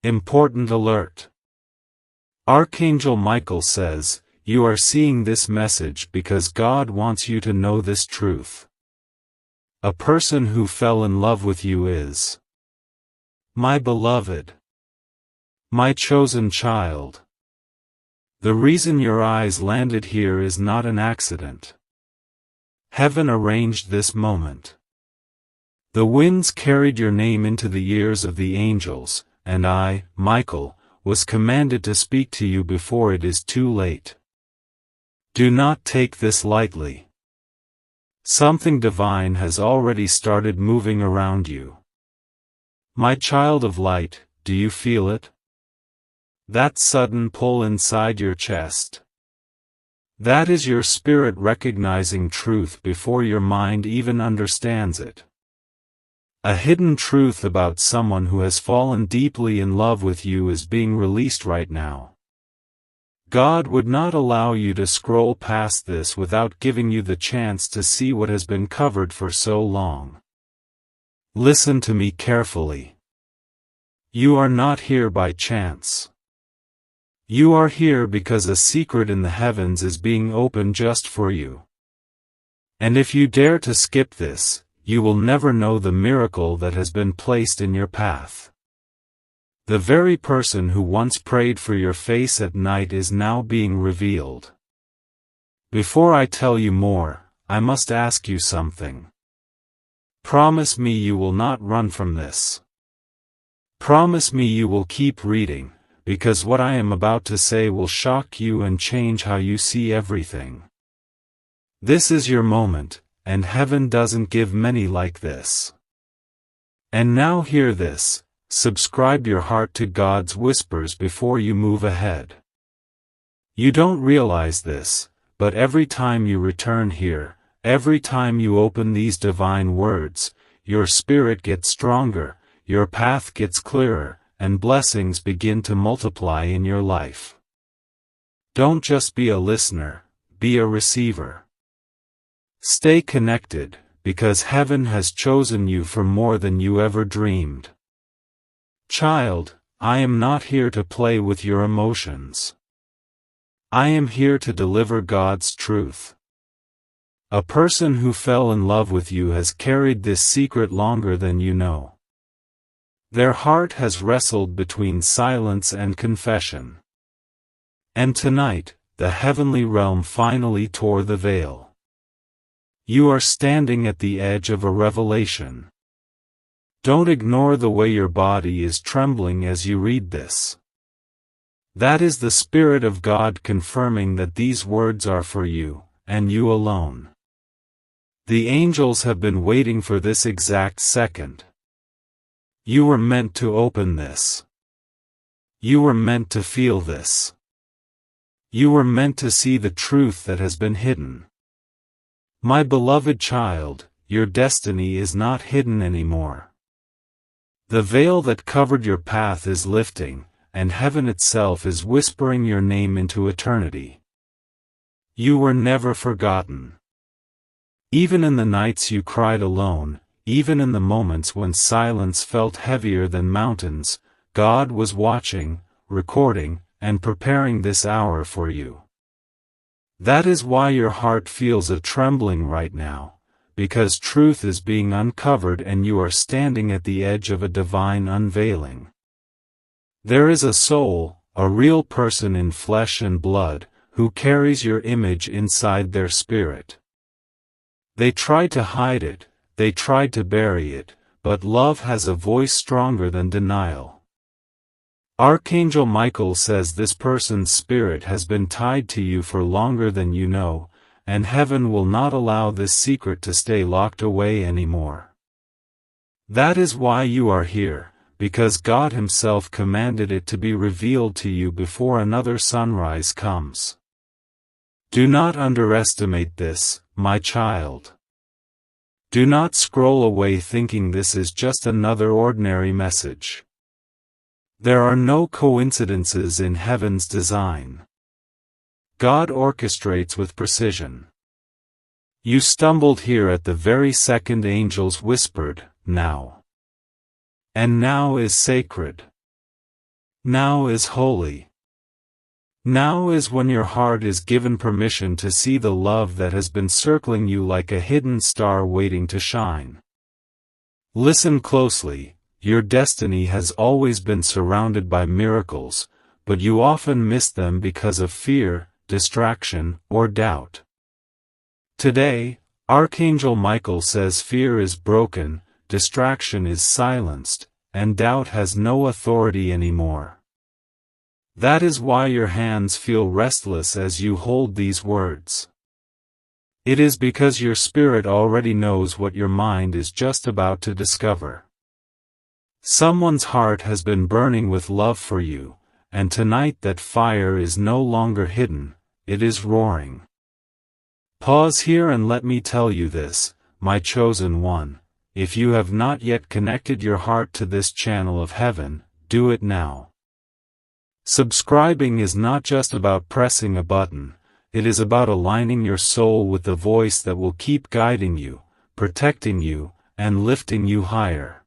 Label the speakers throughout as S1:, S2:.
S1: Important alert. Archangel Michael says, you are seeing this message because God wants you to know this truth. A person who fell in love with you is my beloved, my chosen child. The reason your eyes landed here is not an accident. Heaven arranged this moment. The winds carried your name into the ears of the angels, and I, Michael, was commanded to speak to you before it is too late. Do not take this lightly. Something divine has already started moving around you. My child of light, do you feel it? That sudden pull inside your chest. That is your spirit recognizing truth before your mind even understands it. A hidden truth about someone who has fallen deeply in love with you is being released right now. God would not allow you to scroll past this without giving you the chance to see what has been covered for so long. Listen to me carefully. You are not here by chance. You are here because a secret in the heavens is being opened just for you. And if you dare to skip this, you will never know the miracle that has been placed in your path. The very person who once prayed for your face at night is now being revealed. Before I tell you more, I must ask you something. Promise me you will not run from this. Promise me you will keep reading, because what I am about to say will shock you and change how you see everything. This is your moment, and heaven doesn't give many like this. And now hear this. Subscribe your heart to God's whispers before you move ahead. You don't realize this, but every time you return here, every time you open these divine words, your spirit gets stronger, your path gets clearer, and blessings begin to multiply in your life. Don't just be a listener, be a receiver. Stay connected, because heaven has chosen you for more than you ever dreamed. Child, I am not here to play with your emotions. I am here to deliver God's truth. A person who fell in love with you has carried this secret longer than you know. Their heart has wrestled between silence and confession. And tonight, the heavenly realm finally tore the veil. You are standing at the edge of a revelation. Don't ignore the way your body is trembling as you read this. That is the Spirit of God confirming that these words are for you, and you alone. The angels have been waiting for this exact second. You were meant to open this. You were meant to feel this. You were meant to see the truth that has been hidden. My beloved child, your destiny is not hidden anymore. The veil that covered your path is lifting, and heaven itself is whispering your name into eternity. You were never forgotten. Even in the nights you cried alone, even in the moments when silence felt heavier than mountains, God was watching, recording, and preparing this hour for you. That is why your heart feels a trembling right now. Because truth is being uncovered and you are standing at the edge of a divine unveiling. There is a soul, a real person in flesh and blood, who carries your image inside their spirit. They tried to hide it, they tried to bury it, but love has a voice stronger than denial. Archangel Michael says this person's spirit has been tied to you for longer than you know, and heaven will not allow this secret to stay locked away anymore. That is why you are here, because God Himself commanded it to be revealed to you before another sunrise comes. Do not underestimate this, my child. Do not scroll away thinking this is just another ordinary message. There are no coincidences in heaven's design. God orchestrates with precision. You stumbled here at the very second angels whispered, "Now." And now is sacred. Now is holy. Now is when your heart is given permission to see the love that has been circling you like a hidden star waiting to shine. Listen closely. Your destiny has always been surrounded by miracles, but you often miss them because of fear, distraction, or doubt. Today, Archangel Michael says fear is broken, distraction is silenced, and doubt has no authority anymore. That is why your hands feel restless as you hold these words. It is because your spirit already knows what your mind is just about to discover. Someone's heart has been burning with love for you, and tonight that fire is no longer hidden, it is roaring. Pause here and let me tell you this, my chosen one, if you have not yet connected your heart to this channel of heaven, do it now. Subscribing is not just about pressing a button, it is about aligning your soul with the voice that will keep guiding you, protecting you, and lifting you higher.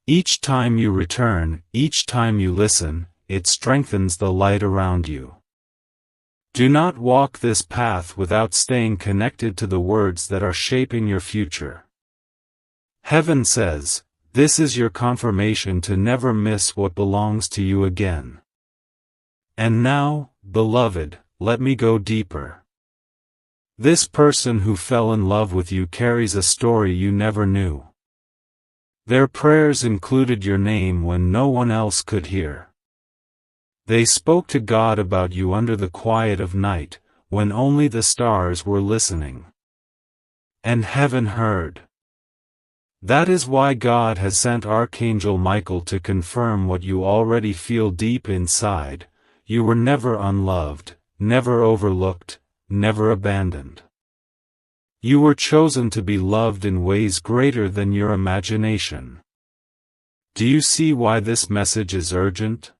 S1: Each time you return, each time you listen, it strengthens the light around you. Do not walk this path without staying connected to the words that are shaping your future. Heaven says, this is your confirmation to never miss what belongs to you again. And now, beloved, let me go deeper. This person who fell in love with you carries a story you never knew. Their prayers included your name when no one else could hear. They spoke to God about you under the quiet of night, when only the stars were listening. And heaven heard. That is why God has sent Archangel Michael to confirm what you already feel deep inside. You were never unloved, never overlooked, never abandoned. You were chosen to be loved in ways greater than your imagination. Do you see why this message is urgent?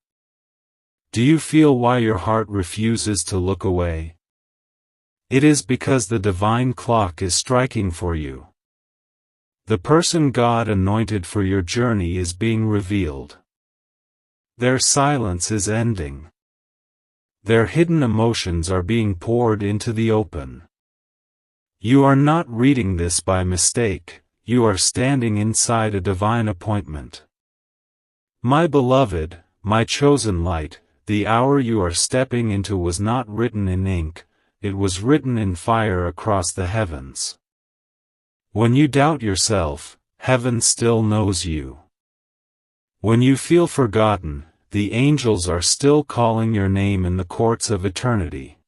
S1: Do you feel why your heart refuses to look away? It is because the divine clock is striking for you. The person God anointed for your journey is being revealed. Their silence is ending. Their hidden emotions are being poured into the open. You are not reading this by mistake, you are standing inside a divine appointment. My beloved, my chosen light, the hour you are stepping into was not written in ink, it was written in fire across the heavens. When you doubt yourself, heaven still knows you. When you feel forgotten, the angels are still calling your name in the courts of eternity.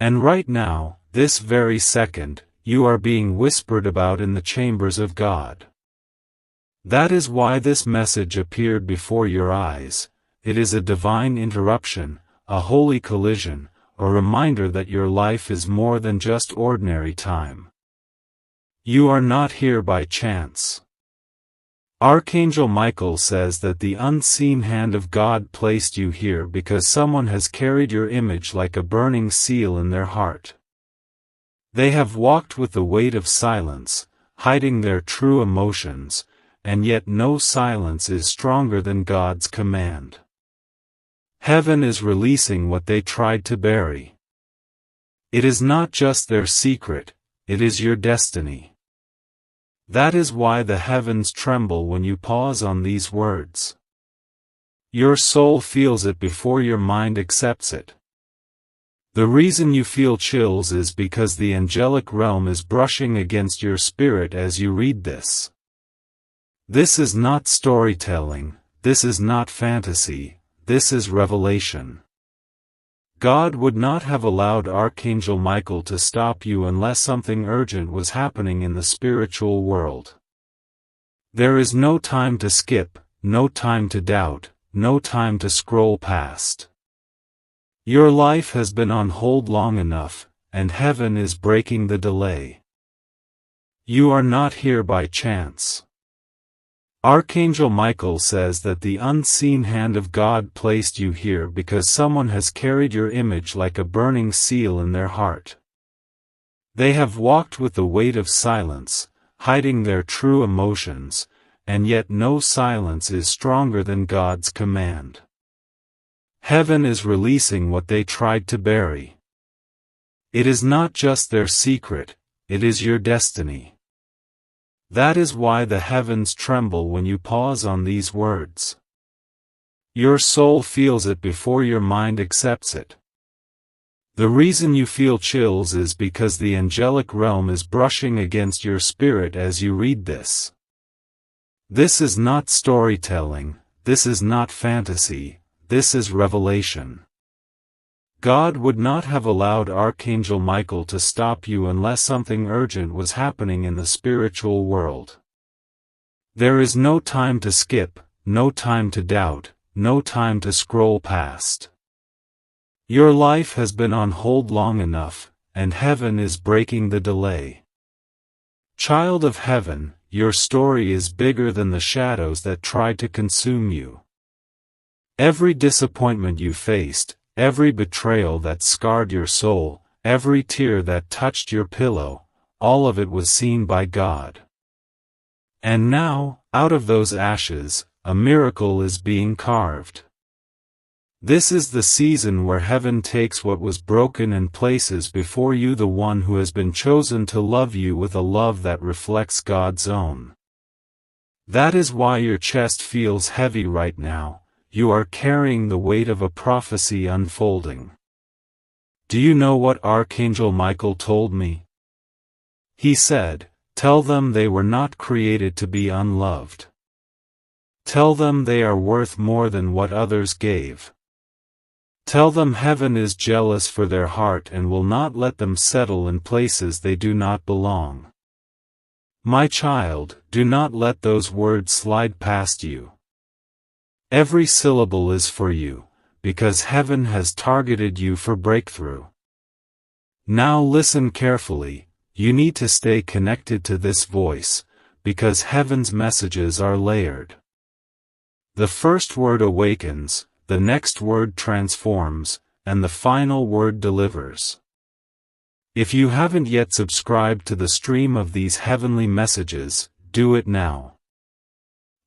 S1: And right now, this very second, you are being whispered about in the chambers of God. That is why this message appeared before your eyes. It is a divine interruption, a holy collision, a reminder that your life is more than just ordinary time. You are not here by chance. Archangel Michael says that the unseen hand of God placed you here because someone has carried your image like a burning seal in their heart. They have walked with the weight of silence, hiding their true emotions, and yet no silence is stronger than God's command. Heaven is releasing what they tried to bury. It is not just their secret, it is your destiny. That is why the heavens tremble when you pause on these words. Your soul feels it before your mind accepts it. The reason you feel chills is because the angelic realm is brushing against your spirit as you read this. This is not storytelling, this is not fantasy, this is revelation. God would not have allowed Archangel Michael to stop you unless something urgent was happening in the spiritual world. There is no time to skip, no time to doubt, no time to scroll past. Your life has been on hold long enough, and heaven is breaking the delay. You are not here by chance. Archangel Michael says that the unseen hand of God placed you here because someone has carried your image like a burning seal in their heart. They have walked with the weight of silence, hiding their true emotions, and yet no silence is stronger than God's command. Heaven is releasing what they tried to bury. It is not just their secret, it is your destiny. That is why the heavens tremble when you pause on these words. Your soul feels it before your mind accepts it. The reason you feel chills is because the angelic realm is brushing against your spirit as you read this. This is not storytelling, this is not fantasy, this is revelation. God would not have allowed Archangel Michael to stop you unless something urgent was happening in the spiritual world. There is no time to skip, no time to doubt, no time to scroll past. Your life has been on hold long enough, and heaven is breaking the delay. Child of heaven, your story is bigger than the shadows that try to consume you. Every disappointment you faced, every betrayal that scarred your soul, every tear that touched your pillow, all of it was seen by God. And now, out of those ashes, a miracle is being carved. This is the season where heaven takes what was broken and places before you the one who has been chosen to love you with a love that reflects God's own. That is why your chest feels heavy right now. You are carrying the weight of a prophecy unfolding. Do you know what Archangel Michael told me? He said, "Tell them they were not created to be unloved. Tell them they are worth more than what others gave. Tell them heaven is jealous for their heart and will not let them settle in places they do not belong." My child, do not let those words slide past you. Every syllable is for you, because heaven has targeted you for breakthrough. Now listen carefully, you need to stay connected to this voice, because heaven's messages are layered. The first word awakens, the next word transforms, and the final word delivers. If you haven't yet subscribed to the stream of these heavenly messages, do it now.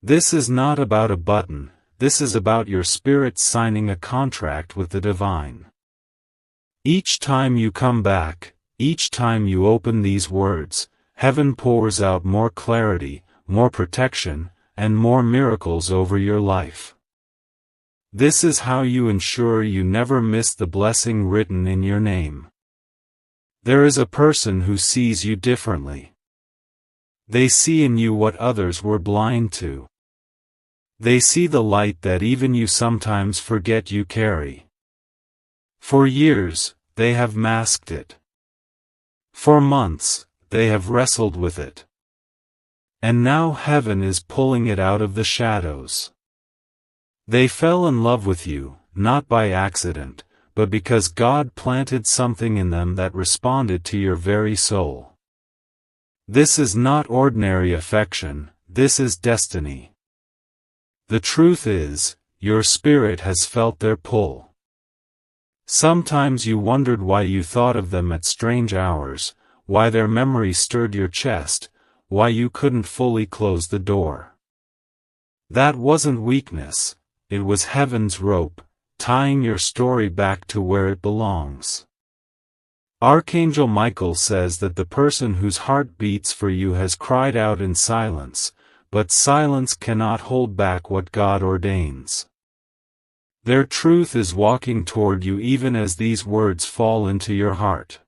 S1: This is not about a button, this is about your spirit signing a contract with the divine. Each time you come back, each time you open these words, heaven pours out more clarity, more protection, and more miracles over your life. This is how you ensure you never miss the blessing written in your name. There is a person who sees you differently. They see in you what others were blind to. They see the light that even you sometimes forget you carry. For years, they have masked it. For months, they have wrestled with it. And now heaven is pulling it out of the shadows. They fell in love with you, not by accident, but because God planted something in them that responded to your very soul. This is not ordinary affection, this is destiny. The truth is, your spirit has felt their pull. Sometimes you wondered why you thought of them at strange hours, why their memory stirred your chest, why you couldn't fully close the door. That wasn't weakness. It was heaven's rope, tying your story back to where it belongs. Archangel Michael says that the person whose heart beats for you has cried out in silence, but silence cannot hold back what God ordains. Their truth is walking toward you even as these words fall into your heart.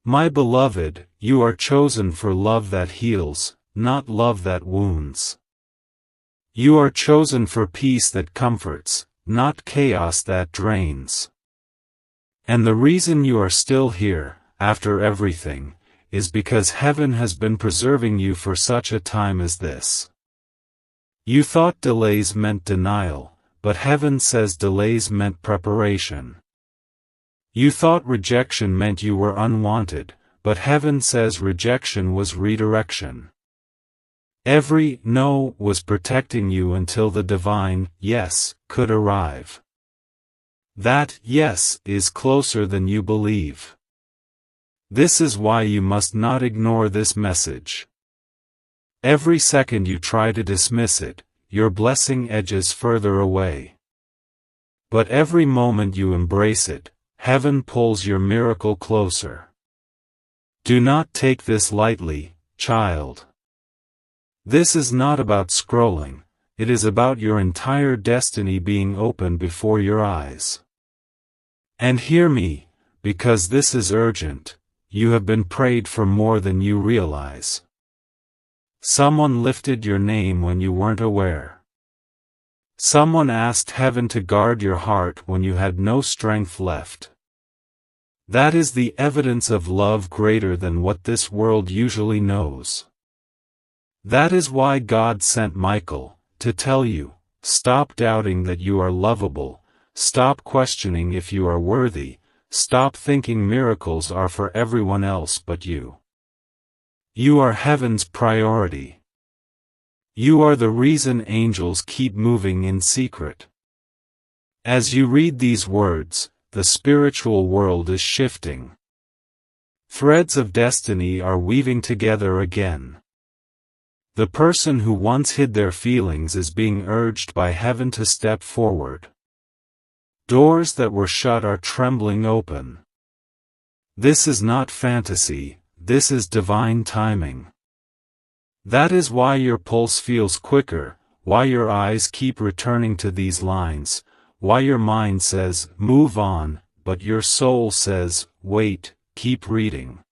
S1: My beloved, you are chosen for love that heals, not love that wounds. You are chosen for peace that comforts, not chaos that drains. And the reason you are still here, after everything, is because heaven has been preserving you for such a time as this. You thought delays meant denial, but heaven says delays meant preparation. You thought rejection meant you were unwanted, but heaven says rejection was redirection. Every no was protecting you until the divine yes could arrive. That yes is closer than you believe. This is why you must not ignore this message. Every second you try to dismiss it, your blessing edges further away. But every moment you embrace it, heaven pulls your miracle closer. Do not take this lightly, child. This is not about scrolling, it is about your entire destiny being open before your eyes. And hear me, because this is urgent, you have been prayed for more than you realize. Someone lifted your name when you weren't aware. Someone asked heaven to guard your heart when you had no strength left. That is the evidence of love greater than what this world usually knows. That is why God sent Michael, to tell you, stop doubting that you are lovable, stop questioning if you are worthy, stop thinking miracles are for everyone else but you. You are heaven's priority. You are the reason angels keep moving in secret. As you read these words, the spiritual world is shifting. Threads of destiny are weaving together again. The person who once hid their feelings is being urged by heaven to step forward. Doors that were shut are trembling open. This is not fantasy, this is divine timing. That is why your pulse feels quicker, why your eyes keep returning to these lines, why your mind says, move on, but your soul says, wait, keep reading.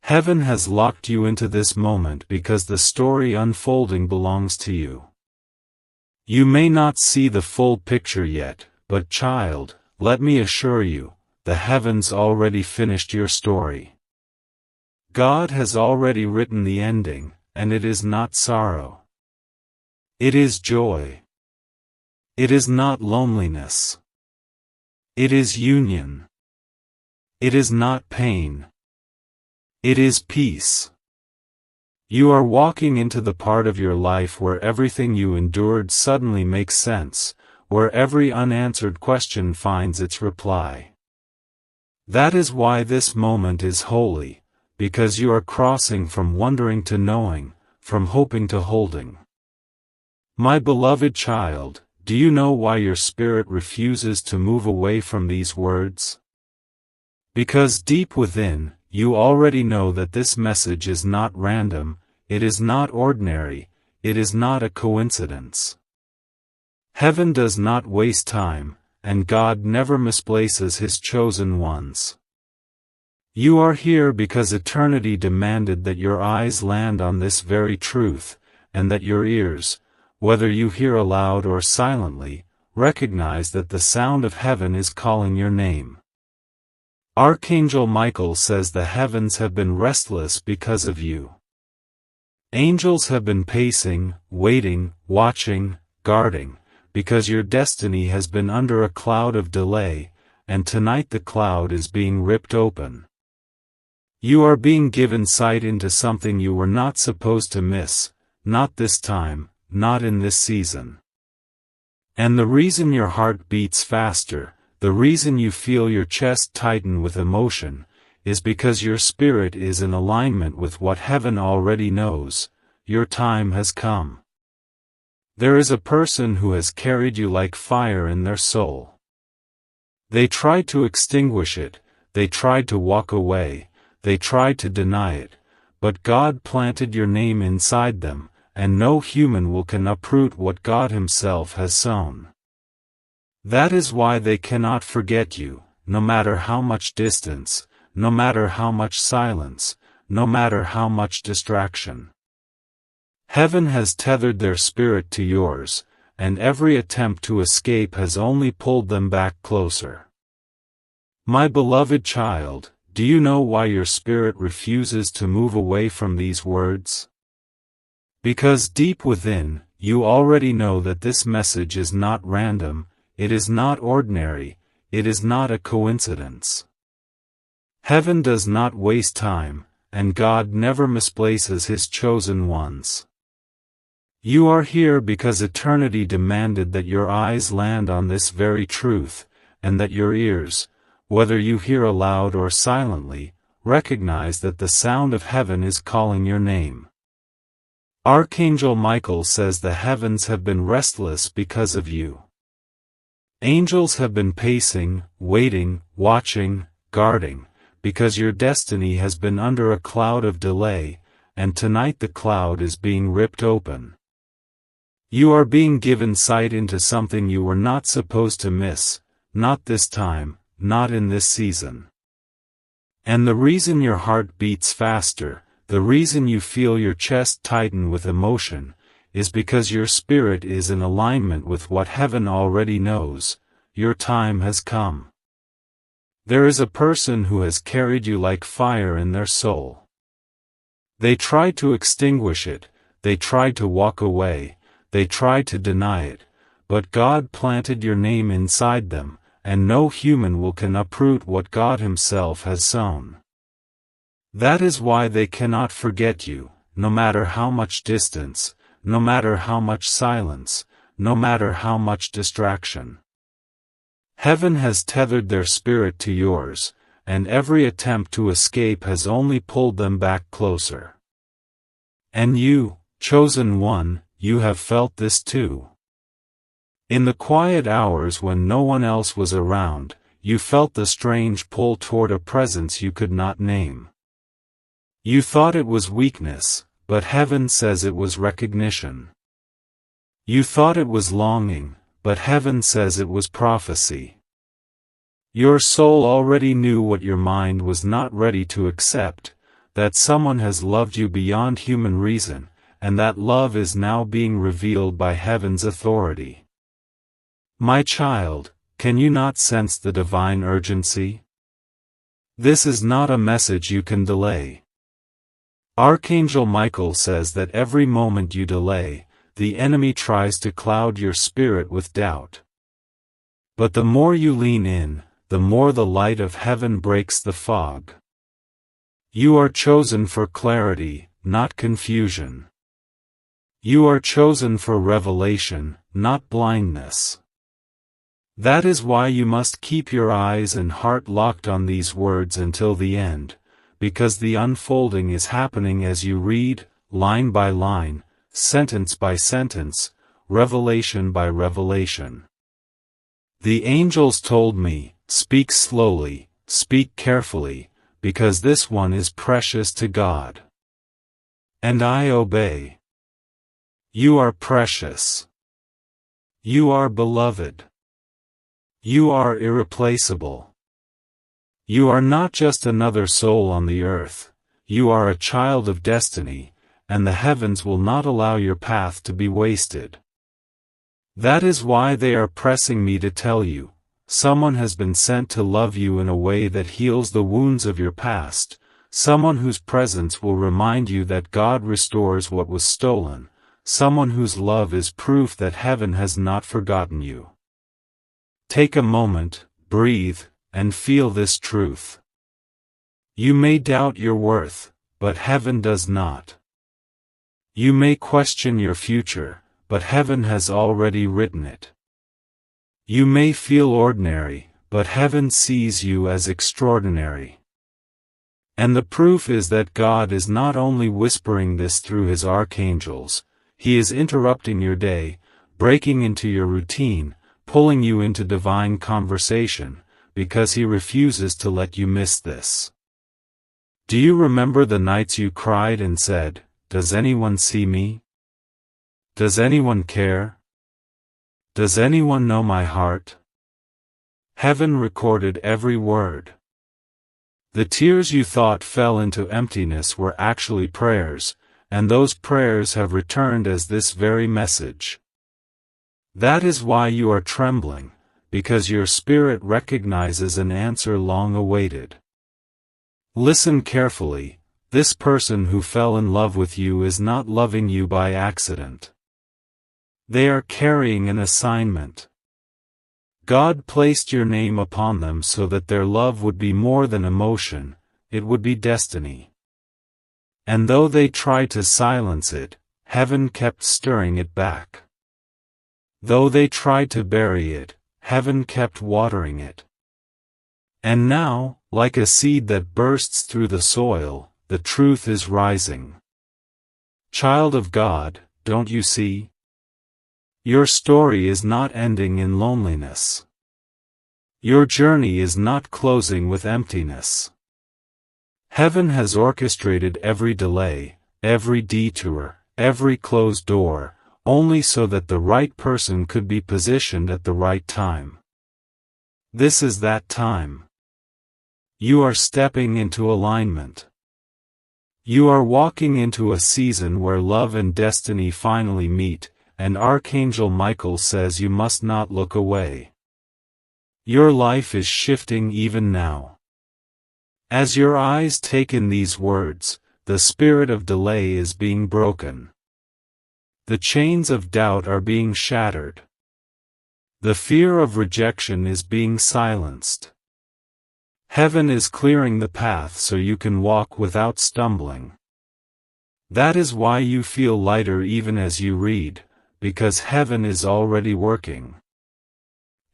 S1: Heaven has locked you into this moment because the story unfolding belongs to you. You may not see the full picture yet, but child, let me assure you, the heavens already finished your story. God has already written the ending, and it is not sorrow. It is joy. It is not loneliness. It is union. It is not pain. It is peace. You are walking into the part of your life where everything you endured suddenly makes sense, where every unanswered question finds its reply. That is why this moment is holy, because you are crossing from wondering to knowing, from hoping to holding. My beloved child, do you know why your spirit refuses to move away from these words? Because deep within, you already know that this message is not random, it is not ordinary, it is not a coincidence. Heaven does not waste time, and God never misplaces His chosen ones. You are here because eternity demanded that your eyes land on this very truth, and that your ears, whether you hear aloud or silently, recognize that the sound of heaven is calling your name. Archangel Michael says the heavens have been restless because of you. Angels have been pacing, waiting, watching, guarding, because your destiny has been under a cloud of delay, and tonight the cloud is being ripped open. You are being given sight into something you were not supposed to miss, not this time, not in this season. And the reason your heart beats faster, the reason you feel your chest tighten with emotion, is because your spirit is in alignment with what heaven already knows. Your time has come. There is a person who has carried you like fire in their soul. They tried to extinguish it, they tried to walk away, they tried to deny it, but God planted your name inside them, and no human can uproot what God Himself has sown. That is why they cannot forget you, no matter how much distance, no matter how much silence, no matter how much distraction. Heaven has tethered their spirit to yours, and every attempt to escape has only pulled them back closer. My beloved child, do you know why your spirit refuses to move away from these words? Because deep within, you already know that this message is not random, it is not ordinary, it is not a coincidence. Heaven does not waste time, and God never misplaces His chosen ones. You are here because eternity demanded that your eyes land on this very truth, and that your ears, whether you hear aloud or silently, recognize that the sound of heaven is calling your name. Archangel Michael says the heavens have been restless because of you. Angels have been pacing, waiting, watching, guarding, because your destiny has been under a cloud of delay, and tonight the cloud is being ripped open. You are being given sight into something you were not supposed to miss, not this time, not in this season. And the reason your heart beats faster, the reason you feel your chest tighten with emotion, is because your spirit is in alignment with what heaven already knows. Your time has come. There is a person who has carried you like fire in their soul. They tried to extinguish it, they tried to walk away, they tried to deny it, but God planted your name inside them, and no human can uproot what God Himself has sown. That is why they cannot forget you, no matter how much distance, no matter how much silence, no matter how much distraction. Heaven has tethered their spirit to yours, and every attempt to escape has only pulled them back closer. And you, chosen one, you have felt this too. In the quiet hours when no one else was around, you felt the strange pull toward a presence you could not name. You thought it was weakness, but heaven says it was recognition. You thought it was longing, but heaven says it was prophecy. Your soul already knew what your mind was not ready to accept, that someone has loved you beyond human reason, and that love is now being revealed by heaven's authority. My child, can you not sense the divine urgency? This is not a message you can delay. Archangel Michael says that every moment you delay, the enemy tries to cloud your spirit with doubt. But the more you lean in, the more the light of heaven breaks the fog. You are chosen for clarity, not confusion. You are chosen for revelation, not blindness. That is why you must keep your eyes and heart locked on these words until the end, because the unfolding is happening as you read, line by line, sentence by sentence, revelation by revelation. The angels told me, speak slowly, speak carefully, because this one is precious to God. And I obey. You are precious. You are beloved. You are irreplaceable. You are not just another soul on the earth, you are a child of destiny, and the heavens will not allow your path to be wasted. That is why they are pressing me to tell you, someone has been sent to love you in a way that heals the wounds of your past, someone whose presence will remind you that God restores what was stolen, someone whose love is proof that heaven has not forgotten you. Take a moment, breathe, and feel this truth. You may doubt your worth, but heaven does not. You may question your future, but heaven has already written it. You may feel ordinary, but heaven sees you as extraordinary. And the proof is that God is not only whispering this through His archangels, He is interrupting your day, breaking into your routine, pulling you into divine conversation, because He refuses to let you miss this. Do you remember the nights you cried and said, "Does anyone see me? Does anyone care? Does anyone know my heart?" Heaven recorded every word. The tears you thought fell into emptiness were actually prayers, and those prayers have returned as this very message. That is why you are trembling, because your spirit recognizes an answer long awaited. Listen carefully, this person who fell in love with you is not loving you by accident. They are carrying an assignment. God placed your name upon them so that their love would be more than emotion, it would be destiny. And though they tried to silence it, heaven kept stirring it back. Though they tried to bury it, heaven kept watering it. And now, like a seed that bursts through the soil, the truth is rising. Child of God, don't you see? Your story is not ending in loneliness. Your journey is not closing with emptiness. Heaven has orchestrated every delay, every detour, every closed door, only so that the right person could be positioned at the right time. This is that time. You are stepping into alignment. You are walking into a season where love and destiny finally meet, and Archangel Michael says you must not look away. Your life is shifting even now. As your eyes take in these words, the spirit of delay is being broken. The chains of doubt are being shattered. The fear of rejection is being silenced. Heaven is clearing the path so you can walk without stumbling. That is why you feel lighter even as you read, because heaven is already working.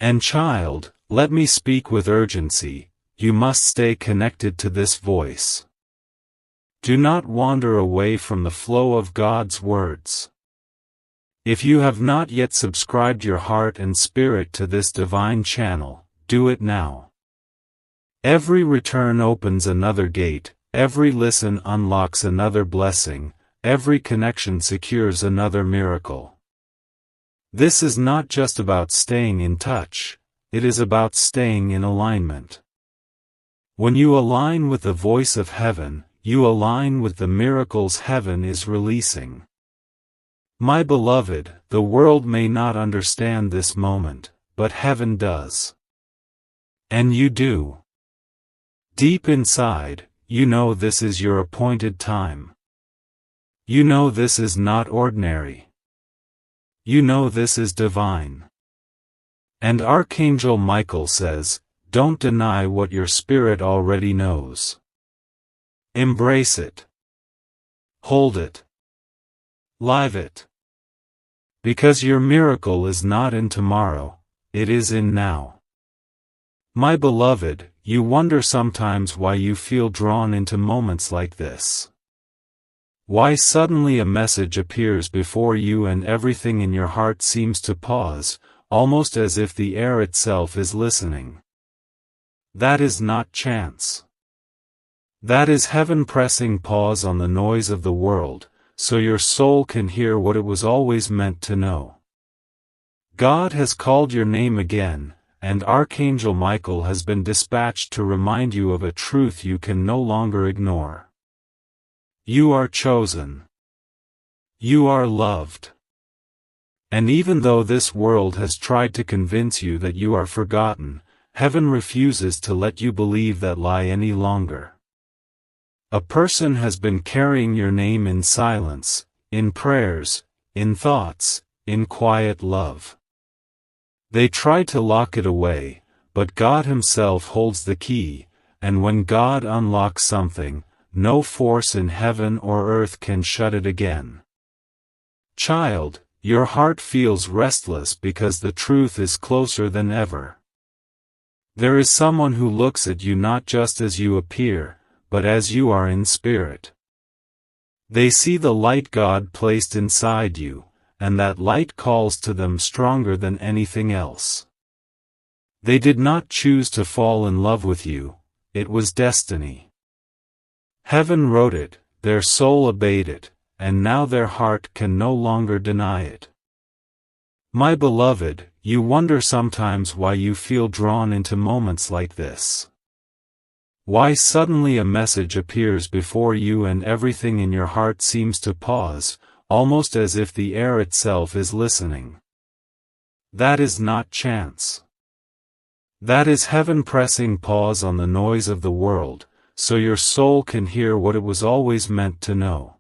S1: And child, let me speak with urgency, you must stay connected to this voice. Do not wander away from the flow of God's words. If you have not yet subscribed your heart and spirit to this divine channel, do it now. Every return opens another gate, every listen unlocks another blessing, every connection secures another miracle. This is not just about staying in touch, it is about staying in alignment. When you align with the voice of heaven, you align with the miracles heaven is releasing. My beloved, the world may not understand this moment, but heaven does. And you do. Deep inside, you know this is your appointed time. You know this is not ordinary. You know this is divine. And Archangel Michael says, don't deny what your spirit already knows. Embrace it. Hold it. Live it. Because your miracle is not in tomorrow, it is in now. My beloved, you wonder sometimes why you feel drawn into moments like this. Why suddenly a message appears before you and everything in your heart seems to pause, almost as if the air itself is listening. That is not chance. That is heaven pressing pause on the noise of the world, so your soul can hear what it was always meant to know. God has called your name again, and Archangel Michael has been dispatched to remind you of a truth you can no longer ignore. You are chosen. You are loved. And even though this world has tried to convince you that you are forgotten, heaven refuses to let you believe that lie any longer. A person has been carrying your name in silence, in prayers, in thoughts, in quiet love. They tried to lock it away, but God Himself holds the key, and when God unlocks something, no force in heaven or earth can shut it again. Child, your heart feels restless because the truth is closer than ever. There is someone who looks at you not just as you appear, but as you are in spirit. They see the light God placed inside you, and that light calls to them stronger than anything else. They did not choose to fall in love with you, it was destiny. Heaven wrote it, their soul obeyed it, and now their heart can no longer deny it. My beloved, you wonder sometimes why you feel drawn into moments like this. Why suddenly a message appears before you and everything in your heart seems to pause, almost as if the air itself is listening. That is not chance. That is heaven pressing pause on the noise of the world, so your soul can hear what it was always meant to know.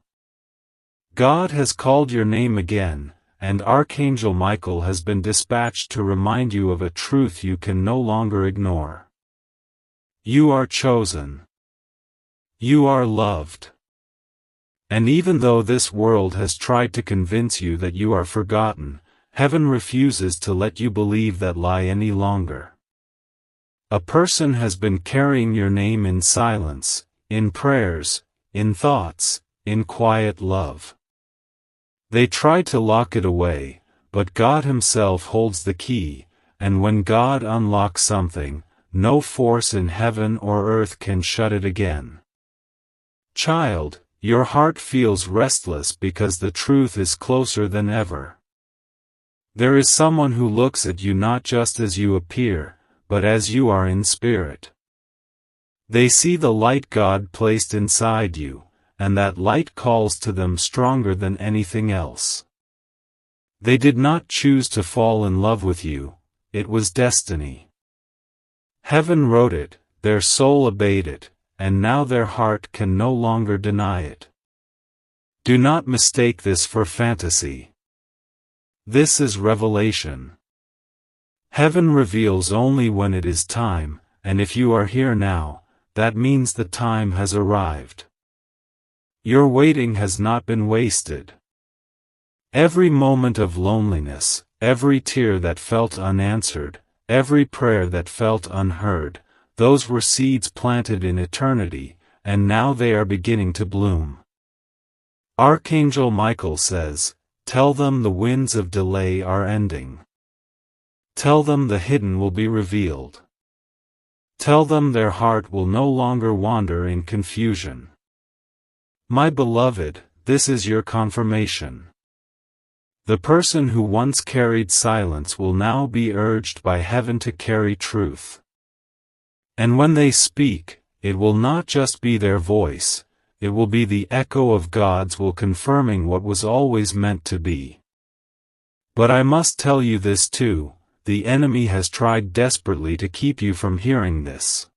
S1: God has called your name again, and Archangel Michael has been dispatched to remind you of a truth you can no longer ignore. You are chosen. You are loved. And even though this world has tried to convince you that you are forgotten, heaven refuses to let you believe that lie any longer. A person has been carrying your name in silence, in prayers, in thoughts, in quiet love. They try to lock it away, but God Himself holds the key, and when God unlocks something, no force in heaven or earth can shut it again. Child, your heart feels restless because the truth is closer than ever. There is someone who looks at you not just as you appear, but as you are in spirit. They see the light God placed inside you, and that light calls to them stronger than anything else. They did not choose to fall in love with you, it was destiny. Heaven wrote it, their soul obeyed it, and now their heart can no longer deny it. Do not mistake this for fantasy. This is revelation. Heaven reveals only when it is time, and if you are here now, that means the time has arrived. Your waiting has not been wasted. Every moment of loneliness, every tear that felt unanswered, every prayer that felt unheard, those were seeds planted in eternity, and now they are beginning to bloom. Archangel Michael says, "Tell them the winds of delay are ending. Tell them the hidden will be revealed. Tell them their heart will no longer wander in confusion." My beloved, this is your confirmation. The person who once carried silence will now be urged by heaven to carry truth. And when they speak, it will not just be their voice, it will be the echo of God's will confirming what was always meant to be. But I must tell you this too, the enemy has tried desperately to keep you from hearing this.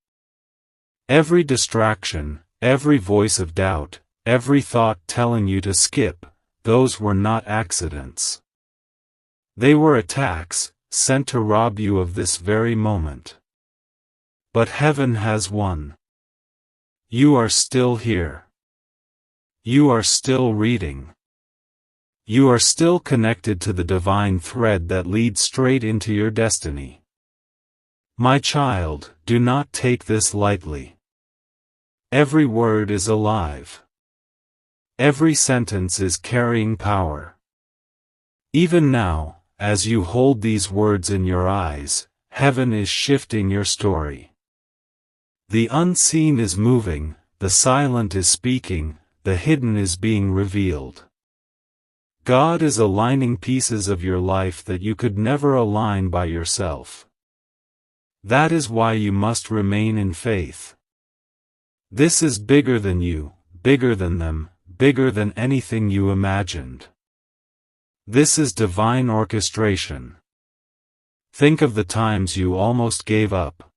S1: Every distraction, every voice of doubt, every thought telling you to skip, those were not accidents. They were attacks, sent to rob you of this very moment. But heaven has won. You are still here. You are still reading. You are still connected to the divine thread that leads straight into your destiny. My child, do not take this lightly. Every word is alive. Every sentence is carrying power. Even now, as you hold these words in your eyes, heaven is shifting your story. The unseen is moving, the silent is speaking, the hidden is being revealed. God is aligning pieces of your life that you could never align by yourself. That is why you must remain in faith. This is bigger than you, bigger than them, bigger than anything you imagined. This is divine orchestration. Think of the times you almost gave up.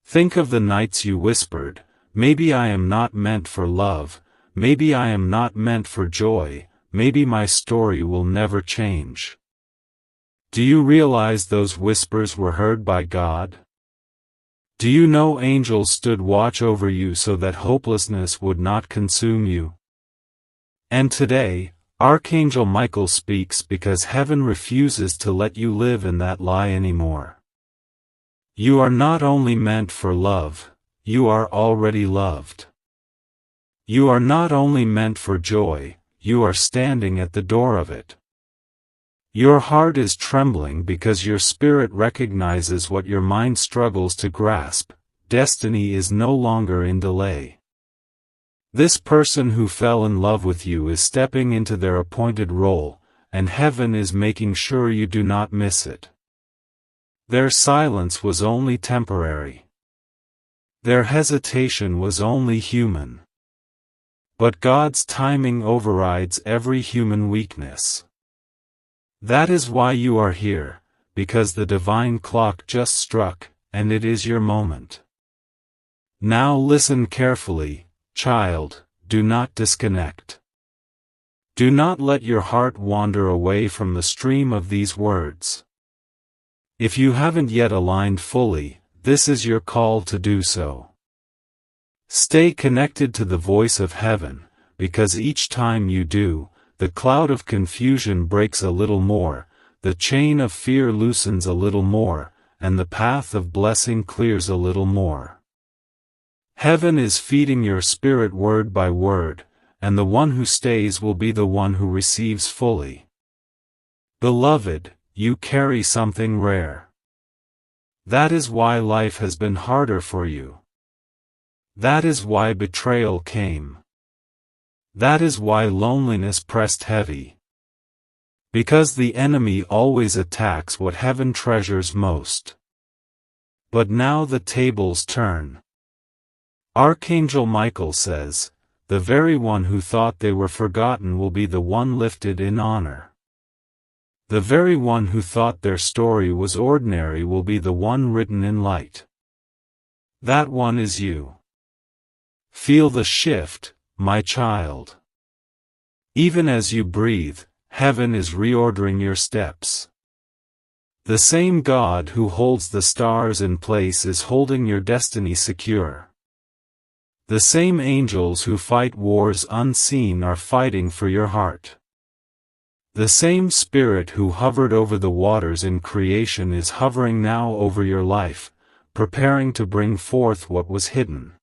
S1: Think of the nights you whispered, "Maybe I am not meant for love, maybe I am not meant for joy, maybe my story will never change." Do you realize those whispers were heard by God? Do you know angels stood watch over you so that hopelessness would not consume you? And today, Archangel Michael speaks because heaven refuses to let you live in that lie anymore. You are not only meant for love, you are already loved. You are not only meant for joy, you are standing at the door of it. Your heart is trembling because your spirit recognizes what your mind struggles to grasp. Destiny is no longer in delay. This person who fell in love with you is stepping into their appointed role, and heaven is making sure you do not miss it. Their silence was only temporary. Their hesitation was only human. But God's timing overrides every human weakness. That is why you are here, because the divine clock just struck, and it is your moment. Now listen carefully, child, do not disconnect. Do not let your heart wander away from the stream of these words. If you haven't yet aligned fully, this is your call to do so. Stay connected to the voice of heaven, because each time you do, the cloud of confusion breaks a little more, the chain of fear loosens a little more, and the path of blessing clears a little more. Heaven is feeding your spirit word by word, and the one who stays will be the one who receives fully. Beloved, you carry something rare. That is why life has been harder for you. That is why betrayal came. That is why loneliness pressed heavy. Because the enemy always attacks what heaven treasures most. But now the tables turn. Archangel Michael says, the very one who thought they were forgotten will be the one lifted in honor. The very one who thought their story was ordinary will be the one written in light. That one is you. Feel the shift, my child. Even as you breathe, heaven is reordering your steps. The same God who holds the stars in place is holding your destiny secure. The same angels who fight wars unseen are fighting for your heart. The same Spirit who hovered over the waters in creation is hovering now over your life, preparing to bring forth what was hidden.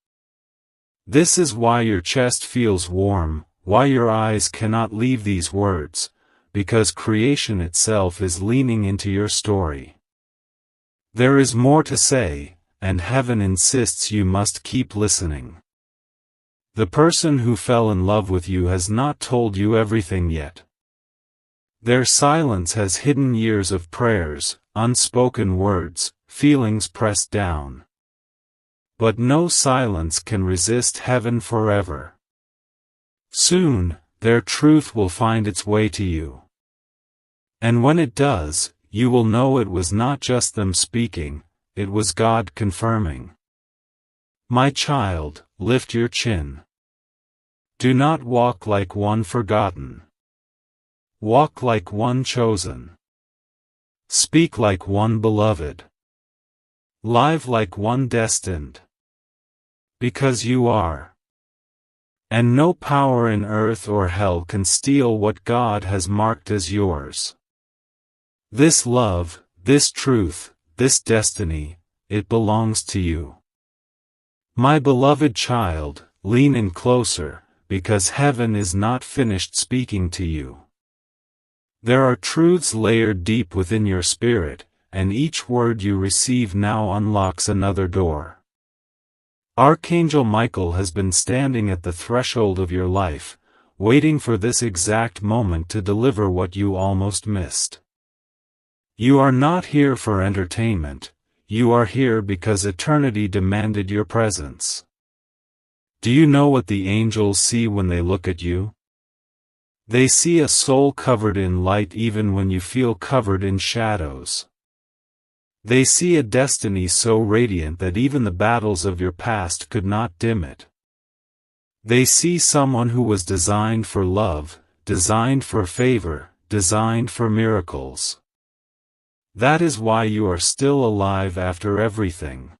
S1: This is why your chest feels warm, why your eyes cannot leave these words, because creation itself is leaning into your story. There is more to say, and heaven insists you must keep listening. The person who fell in love with you has not told you everything yet. Their silence has hidden years of prayers, unspoken words, feelings pressed down. But no silence can resist heaven forever. Soon, their truth will find its way to you. And when it does, you will know it was not just them speaking, it was God confirming. My child, lift your chin. Do not walk like one forgotten. Walk like one chosen. Speak like one beloved. Live like one destined. Because you are. And no power in earth or hell can steal what God has marked as yours. This love, this truth, this destiny, it belongs to you. My beloved child, lean in closer, because heaven is not finished speaking to you. There are truths layered deep within your spirit, and each word you receive now unlocks another door. Archangel Michael has been standing at the threshold of your life, waiting for this exact moment to deliver what you almost missed. You are not here for entertainment, you are here because eternity demanded your presence. Do you know what the angels see when they look at you? They see a soul covered in light even when you feel covered in shadows. They see a destiny so radiant that even the battles of your past could not dim it. They see someone who was designed for love, designed for favor, designed for miracles. That is why you are still alive after everything.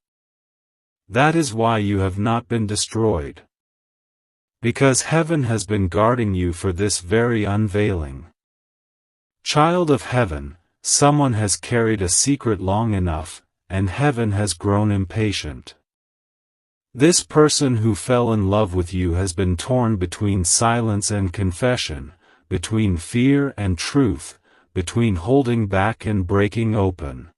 S1: That is why you have not been destroyed. Because heaven has been guarding you for this very unveiling. Child of heaven, someone has carried a secret long enough, and heaven has grown impatient. This person who fell in love with you has been torn between silence and confession, between fear and truth, between holding back and breaking open.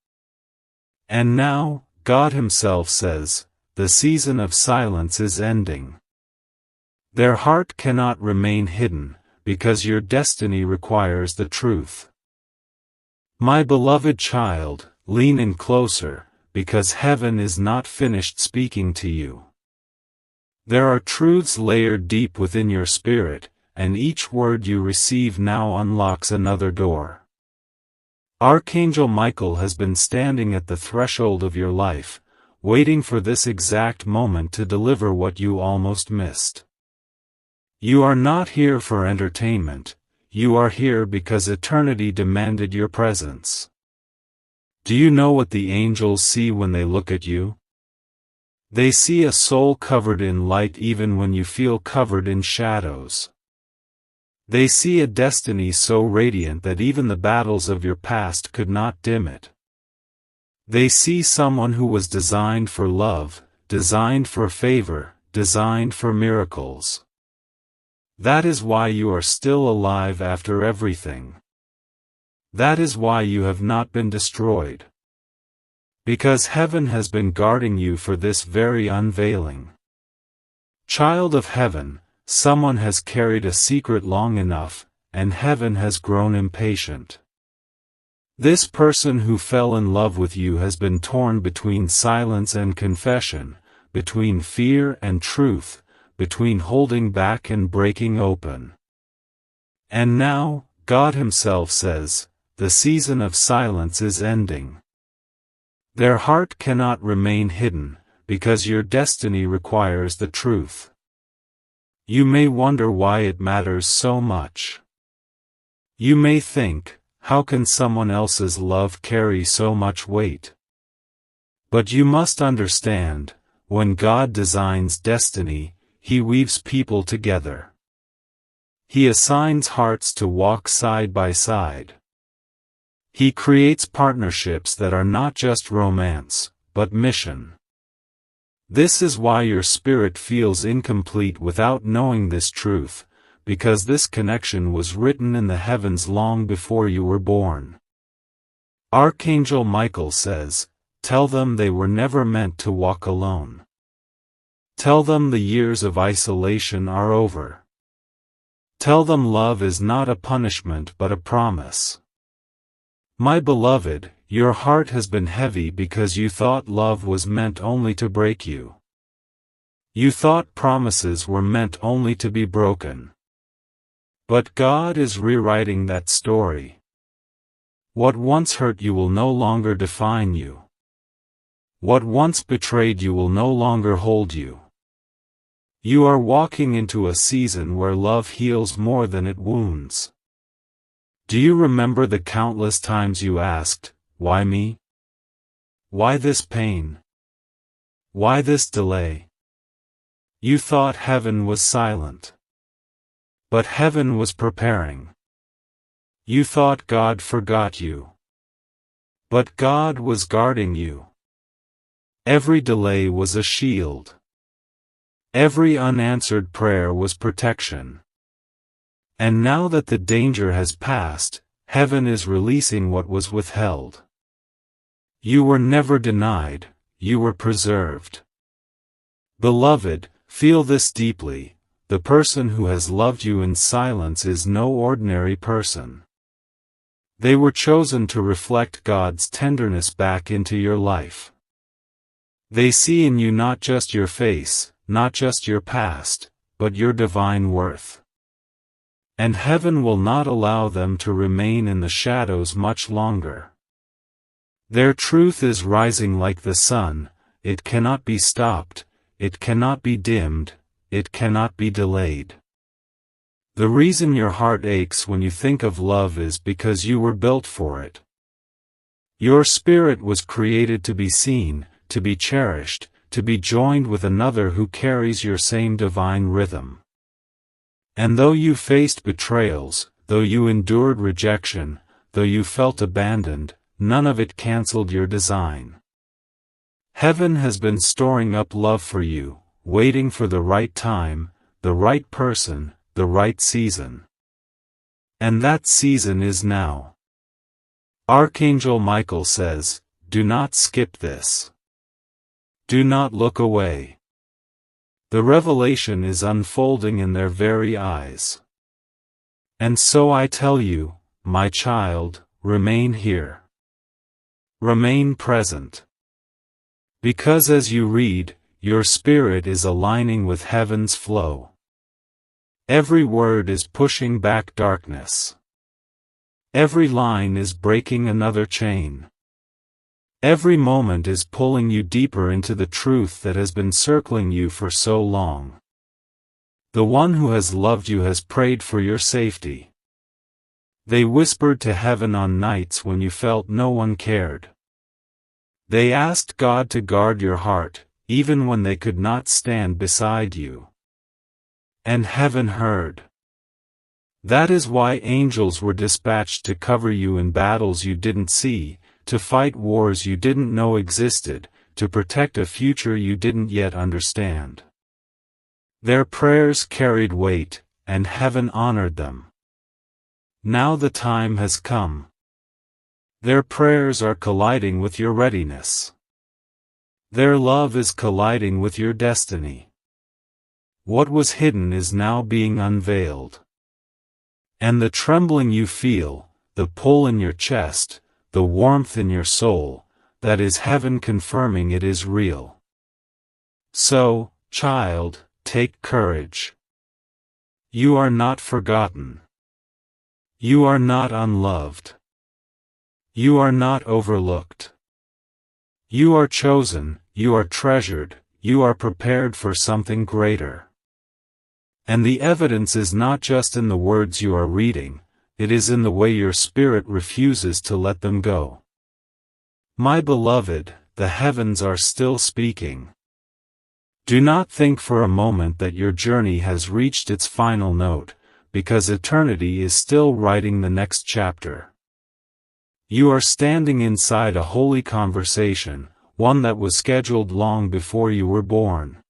S1: And now, God Himself says, the season of silence is ending. Their heart cannot remain hidden, because your destiny requires the truth. My beloved child, lean in closer, because heaven is not finished speaking to you. There are truths layered deep within your spirit, and each word you receive now unlocks another door. Archangel Michael has been standing at the threshold of your life, waiting for this exact moment to deliver what you almost missed. You are not here for entertainment, you are here because eternity demanded your presence. Do you know what the angels see when they look at you? They see a soul covered in light even when you feel covered in shadows. They see a destiny so radiant that even the battles of your past could not dim it. They see someone who was designed for love, designed for favor, designed for miracles. That is why you are still alive after everything. That is why you have not been destroyed. Because heaven has been guarding you for this very unveiling. Child of heaven, someone has carried a secret long enough, and heaven has grown impatient. This person who fell in love with you has been torn between silence and confession, between fear and truth, between holding back and breaking open. And now, God Himself says, the season of silence is ending. Their heart cannot remain hidden, because your destiny requires the truth. You may wonder why it matters so much. You may think, how can someone else's love carry so much weight? But you must understand, when God designs destiny, He weaves people together. He assigns hearts to walk side by side. He creates partnerships that are not just romance, but mission. This is why your spirit feels incomplete without knowing this truth, because this connection was written in the heavens long before you were born. Archangel Michael says, tell them they were never meant to walk alone. Tell them the years of isolation are over. Tell them love is not a punishment but a promise. My beloved, your heart has been heavy because you thought love was meant only to break you. You thought promises were meant only to be broken. But God is rewriting that story. What once hurt you will no longer define you. What once betrayed you will no longer hold you. You are walking into a season where love heals more than it wounds. Do you remember the countless times you asked, why me? Why this pain? Why this delay? You thought heaven was silent. But heaven was preparing. You thought God forgot you. But God was guarding you. Every delay was a shield. Every unanswered prayer was protection. And now that the danger has passed, heaven is releasing what was withheld. You were never denied, you were preserved. Beloved, feel this deeply. The person who has loved you in silence is no ordinary person. They were chosen to reflect God's tenderness back into your life. They see in you not just your face, not just your past, but your divine worth. And heaven will not allow them to remain in the shadows much longer. Their truth is rising like the sun, it cannot be stopped, it cannot be dimmed, it cannot be delayed. The reason your heart aches when you think of love is because you were built for it. Your spirit was created to be seen, to be cherished, to be joined with another who carries your same divine rhythm. And though you faced betrayals, though you endured rejection, though you felt abandoned, none of it canceled your design. Heaven has been storing up love for you, waiting for the right time, the right person, the right season. And that season is now. Archangel Michael says, do not skip this. Do not look away. The revelation is unfolding in their very eyes. And so I tell you, my child, remain here. Remain present. Because as you read, your spirit is aligning with heaven's flow. Every word is pushing back darkness. Every line is breaking another chain. Every moment is pulling you deeper into the truth that has been circling you for so long. The one who has loved you has prayed for your safety. They whispered to heaven on nights when you felt no one cared. They asked God to guard your heart, even when they could not stand beside you. And heaven heard. That is why angels were dispatched to cover you in battles you didn't see, to fight wars you didn't know existed, to protect a future you didn't yet understand. Their prayers carried weight, and heaven honored them. Now the time has come. Their prayers are colliding with your readiness. Their love is colliding with your destiny. What was hidden is now being unveiled. And the trembling you feel, the pull in your chest, the warmth in your soul, that is heaven confirming it is real. So, child, take courage. You are not forgotten. You are not unloved. You are not overlooked. You are chosen, you are treasured, you are prepared for something greater. And the evidence is not just in the words you are reading, it is in the way your spirit refuses to let them go. My beloved, the heavens are still speaking. Do not think for a moment that your journey has reached its final note, because eternity is still writing the next chapter. You are standing inside a holy conversation, one that was scheduled long before you were born.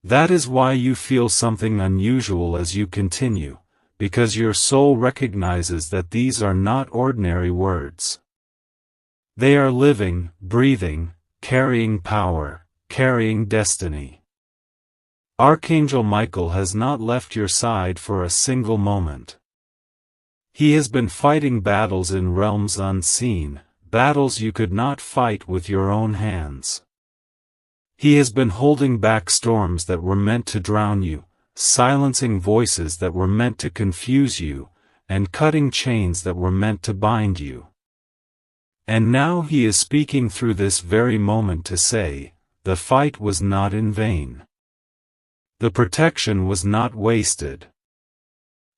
S1: That is why you feel something unusual as you continue, because your soul recognizes that these are not ordinary words. They are living, breathing, carrying power, carrying destiny. Archangel Michael has not left your side for a single moment. He has been fighting battles in realms unseen, battles you could not fight with your own hands. He has been holding back storms that were meant to drown you, silencing voices that were meant to confuse you, and cutting chains that were meant to bind you. And now he is speaking through this very moment to say, the fight was not in vain. The protection was not wasted.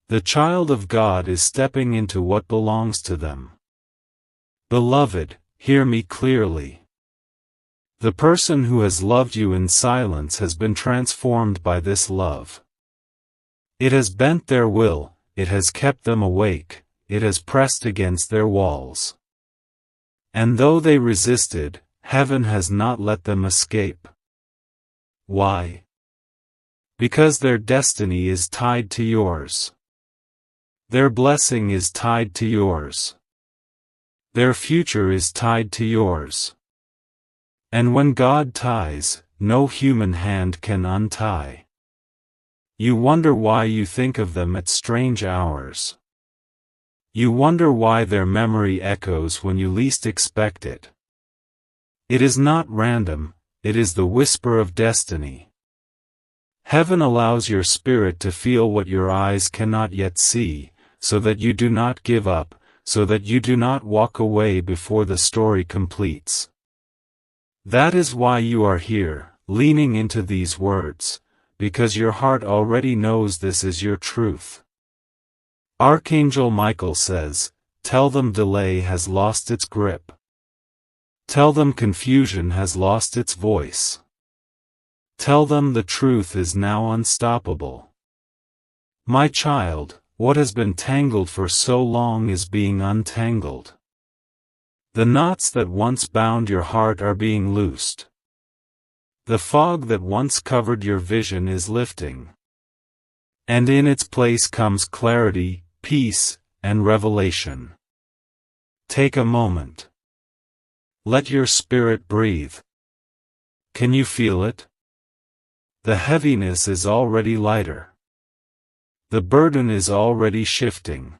S1: The child of God is stepping into what belongs to them. Beloved, hear me clearly. The person who has loved you in silence has been transformed by this love. It has bent their will, it has kept them awake, it has pressed against their walls. And though they resisted, heaven has not let them escape. Why? Because their destiny is tied to yours. Their blessing is tied to yours. Their future is tied to yours. And when God ties, no human hand can untie. You wonder why you think of them at strange hours. You wonder why their memory echoes when you least expect it. It is not random, it is the whisper of destiny. Heaven allows your spirit to feel what your eyes cannot yet see, so that you do not give up, so that you do not walk away before the story completes. That is why you are here, leaning into these words, because your heart already knows this is your truth. Archangel Michael says, tell them delay has lost its grip. Tell them confusion has lost its voice. Tell them the truth is now unstoppable. My child, what has been tangled for so long is being untangled. The knots that once bound your heart are being loosed. The fog that once covered your vision is lifting. And in its place comes clarity, peace, and revelation. Take a moment. Let your spirit breathe. Can you feel it? The heaviness is already lighter. The burden is already shifting.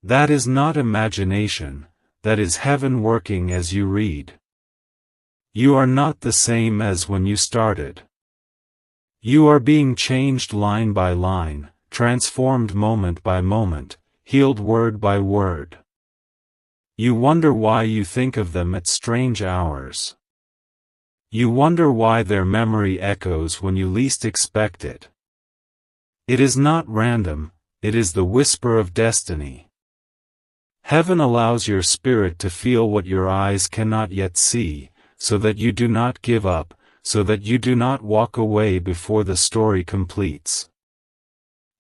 S1: That is not imagination, that is heaven working as you read. You are not the same as when you started. You are being changed line by line, transformed moment by moment, healed word by word. You wonder why you think of them at strange hours. You wonder why their memory echoes when you least expect it. It is not random, it is the whisper of destiny. Heaven allows your spirit to feel what your eyes cannot yet see, so that you do not give up, so that you do not walk away before the story completes.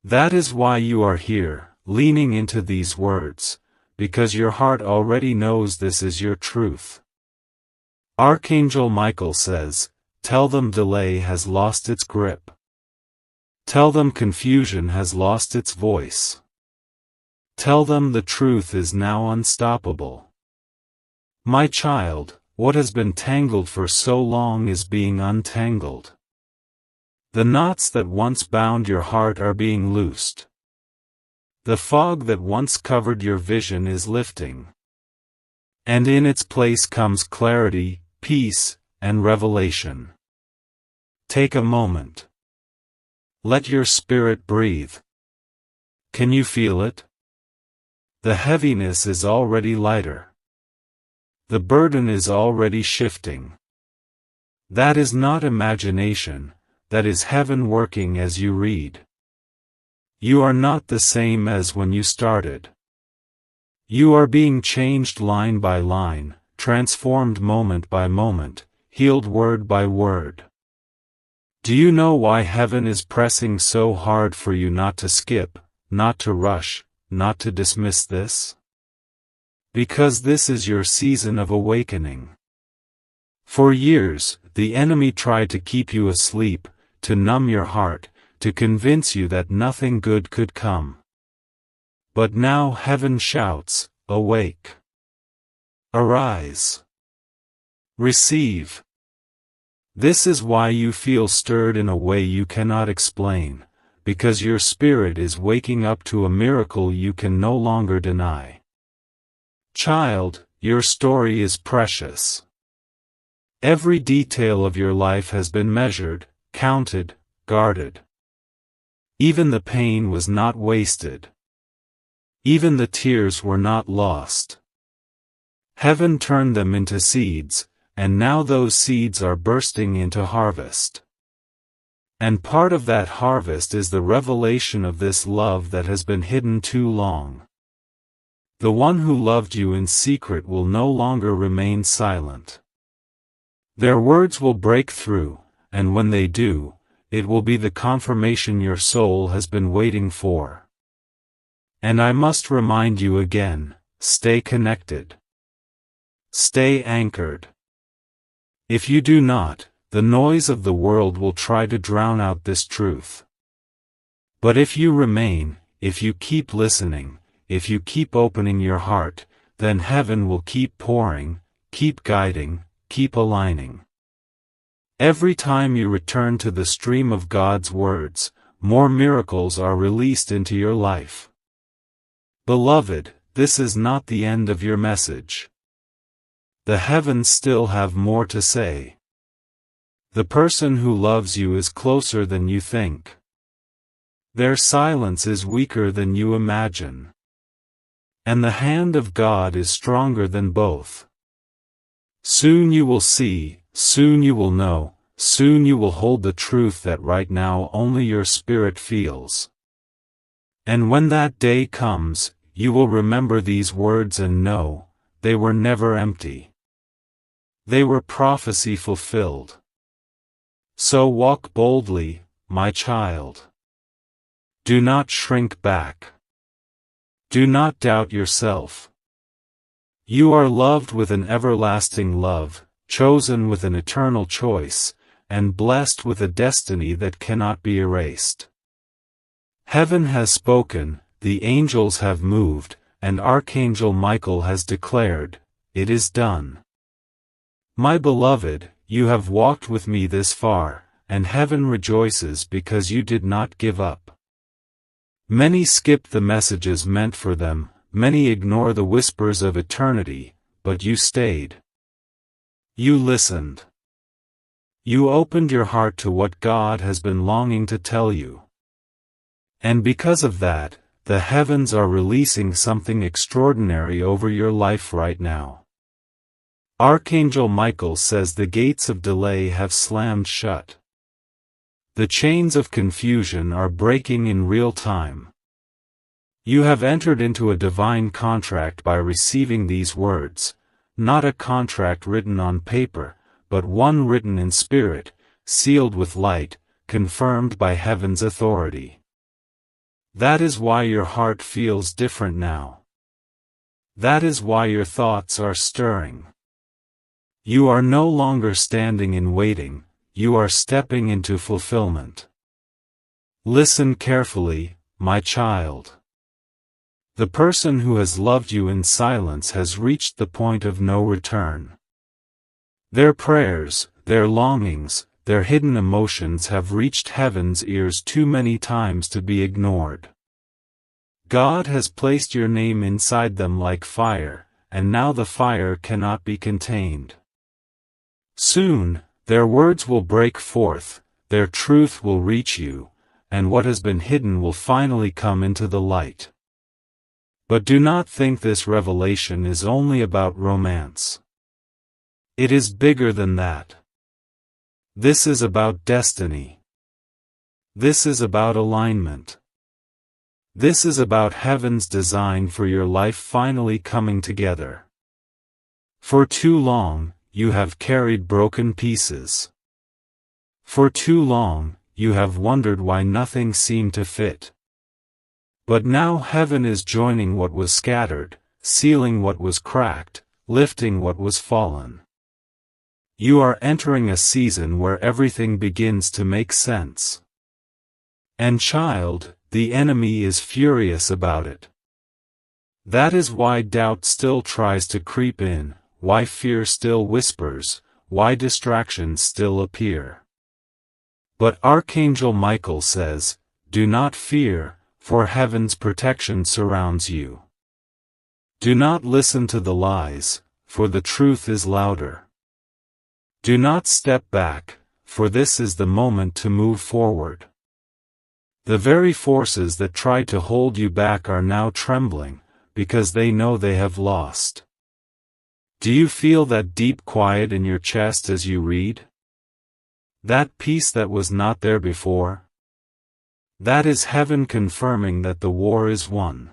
S1: That is why you are here, leaning into these words, because your heart already knows this is your truth. Archangel Michael says, tell them delay has lost its grip. Tell them confusion has lost its voice. Tell them the truth is now unstoppable. My child, what has been tangled for so long is being untangled. The knots that once bound your heart are being loosed. The fog that once covered your vision is lifting. And in its place comes clarity, peace, and revelation. Take a moment. Let your spirit breathe. Can you feel it? The heaviness is already lighter. The burden is already shifting. That is not imagination, that is heaven working as you read. You are not the same as when you started. You are being changed line by line, transformed moment by moment, healed word by word. Do you know why heaven is pressing so hard for you not to skip, not to rush, not to dismiss this? Because this is your season of awakening. For years, the enemy tried to keep you asleep, to numb your heart, to convince you that nothing good could come. But now heaven shouts, awake. Arise. Receive. This is why you feel stirred in a way you cannot explain, because your spirit is waking up to a miracle you can no longer deny. Child, your story is precious. Every detail of your life has been measured, counted, guarded. Even the pain was not wasted. Even the tears were not lost. Heaven turned them into seeds, and now those seeds are bursting into harvest. And part of that harvest is the revelation of this love that has been hidden too long. The one who loved you in secret will no longer remain silent. Their words will break through, and when they do, it will be the confirmation your soul has been waiting for. And I must remind you again, stay connected. Stay anchored. If you do not, the noise of the world will try to drown out this truth. But if you remain, if you keep listening, if you keep opening your heart, then heaven will keep pouring, keep guiding, keep aligning. Every time you return to the stream of God's words, more miracles are released into your life. Beloved, this is not the end of your message. The heavens still have more to say. The person who loves you is closer than you think. Their silence is weaker than you imagine. And the hand of God is stronger than both. Soon you will see, soon you will know, soon you will hold the truth that right now only your spirit feels. And when that day comes, you will remember these words and know, they were never empty. They were prophecy fulfilled. So walk boldly, my child. Do not shrink back. Do not doubt yourself. You are loved with an everlasting love, chosen with an eternal choice, and blessed with a destiny that cannot be erased. Heaven has spoken, the angels have moved, and Archangel Michael has declared, it is done. My beloved, you have walked with me this far, and heaven rejoices because you did not give up. Many skip the messages meant for them, many ignore the whispers of eternity, but you stayed. You listened. You opened your heart to what God has been longing to tell you. And because of that, the heavens are releasing something extraordinary over your life right now. Archangel Michael says the gates of delay have slammed shut. The chains of confusion are breaking in real time. You have entered into a divine contract by receiving these words, not a contract written on paper, but one written in spirit, sealed with light, confirmed by heaven's authority. That is why your heart feels different now. That is why your thoughts are stirring. You are no longer standing in waiting, you are stepping into fulfillment. Listen carefully, my child. The person who has loved you in silence has reached the point of no return. Their prayers, their longings, their hidden emotions have reached heaven's ears too many times to be ignored. God has placed your name inside them like fire, and now the fire cannot be contained. Soon, their words will break forth, their truth will reach you, and what has been hidden will finally come into the light. But do not think this revelation is only about romance. It is bigger than that. This is about destiny. This is about alignment. This is about heaven's design for your life finally coming together. For too long, you have carried broken pieces. For too long, you have wondered why nothing seemed to fit. But now heaven is joining what was scattered, sealing what was cracked, lifting what was fallen. You are entering a season where everything begins to make sense. And child, the enemy is furious about it. That is why doubt still tries to creep in, why fear still whispers, why distractions still appear. But Archangel Michael says, do not fear, for heaven's protection surrounds you. Do not listen to the lies, for the truth is louder. Do not step back, for this is the moment to move forward. The very forces that tried to hold you back are now trembling, because they know they have lost. Do you feel that deep quiet in your chest as you read? That peace that was not there before? That is heaven confirming that the war is won.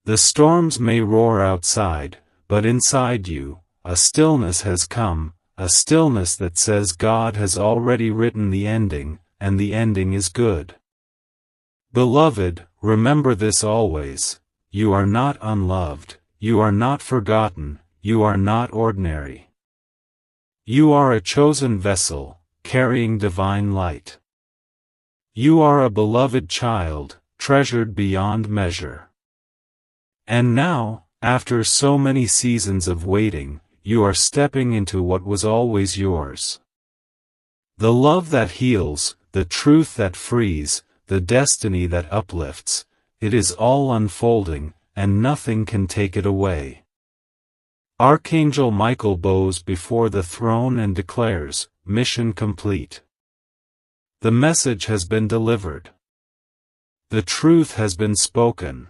S1: The storms may roar outside, but inside you, a stillness has come, a stillness that says God has already written the ending, and the ending is good. Beloved, remember this always, you are not unloved, you are not forgotten, you are not ordinary. You are a chosen vessel, carrying divine light. You are a beloved child, treasured beyond measure. And now, after so many seasons of waiting, you are stepping into what was always yours. The love that heals, the truth that frees, the destiny that uplifts, it is all unfolding, and nothing can take it away. Archangel Michael bows before the throne and declares, mission complete. The message has been delivered. The truth has been spoken.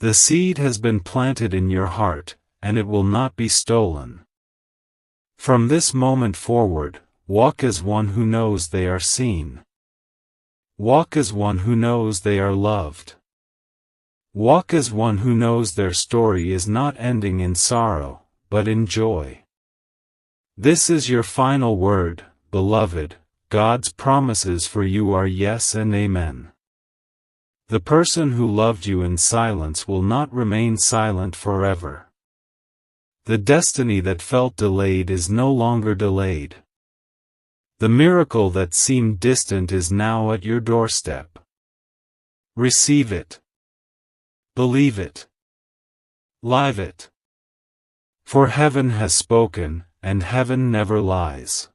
S1: The seed has been planted in your heart, and it will not be stolen. From this moment forward, walk as one who knows they are seen. Walk as one who knows they are loved. Walk as one who knows their story is not ending in sorrow, but in joy. This is your final word, beloved. God's promises for you are yes and amen. The person who loved you in silence will not remain silent forever. The destiny that felt delayed is no longer delayed. The miracle that seemed distant is now at your doorstep. Receive it. Believe it. Live it. For heaven has spoken, and heaven never lies.